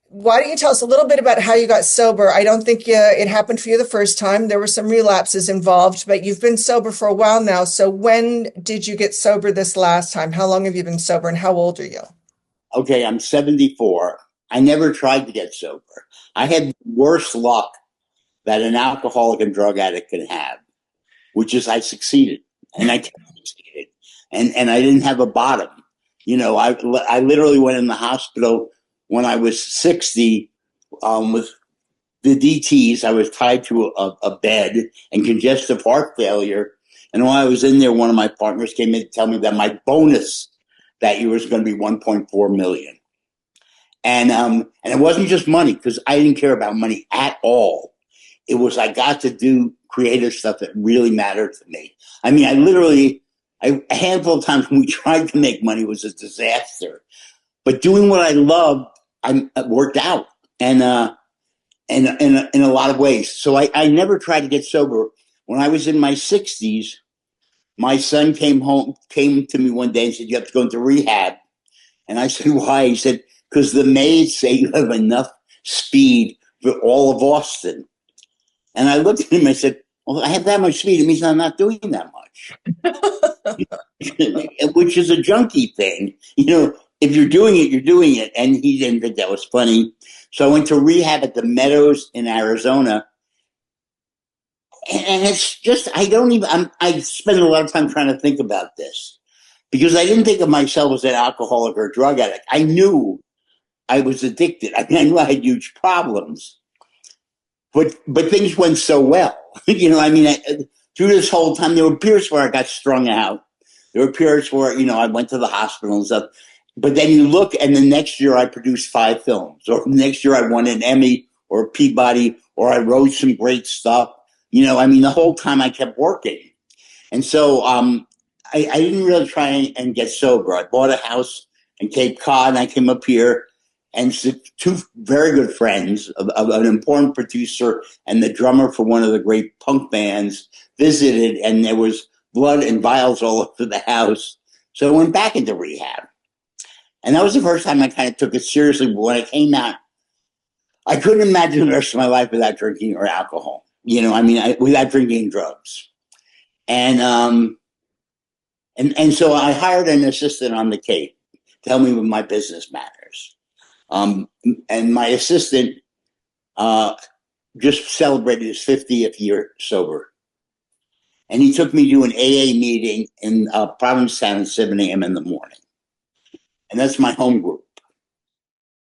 Why don't you tell us a little bit about how you got sober? I don't think it happened for you the first time. There were some relapses involved, but you've been sober for a while now. So when did you get sober this last time? How long have you been sober and how old are you? Okay, I'm 74. I never tried to get sober. I had worse luck that an alcoholic and drug addict can have, which is I succeeded, and I succeeded, and I didn't have a bottom. I literally went in the hospital when I was 60 with the DTs. I was tied to a bed and congestive heart failure. And while I was in there, one of my partners came in to tell me that my bonus that year was going to be 1.4 million. And it wasn't just money, because I didn't care about money at all. It was I got to do creative stuff that really mattered to me. I mean, a handful of times when we tried to make money was a disaster. But doing what I loved, I worked out, and in a lot of ways. So I never tried to get sober. When I was in my 60s, my son came to me one day and said, "You have to go into rehab." And I said, "Why?" He said, "Because the maids say you have enough speed for all of Austin." And I looked at him and I said, "Well, I have that much speed. It means I'm not doing that much," which is a junkie thing. If you're doing it, you're doing it. And he didn't think that was funny. So I went to rehab at the Meadows in Arizona. And it's just, I spend a lot of time trying to think about this, because I didn't think of myself as an alcoholic or a drug addict. I knew I was addicted. I mean, I knew I had huge problems, but things went so well. Through this whole time, there were periods where I got strung out. There were periods where, I went to the hospital and stuff. But then you look, and the next year I produced 5 films, or next year I won an Emmy or a Peabody, or I wrote some great stuff. The whole time I kept working. And so I didn't really try and get sober. I bought a house in Cape Cod, and I came up here, and 2 very good friends of an important producer and the drummer for one of the great punk bands visited, and there was blood and vials all over the house. So I went back into rehab. And that was the first time I kind of took it seriously. But when I came out, I couldn't imagine the rest of my life without drinking or alcohol. Without drinking drugs. And so I hired an assistant on the Cape to help me with my business matters. And my assistant just celebrated his 50th year sober. And he took me to an AA meeting in Provincetown at 7 a.m. in the morning. And that's my home group.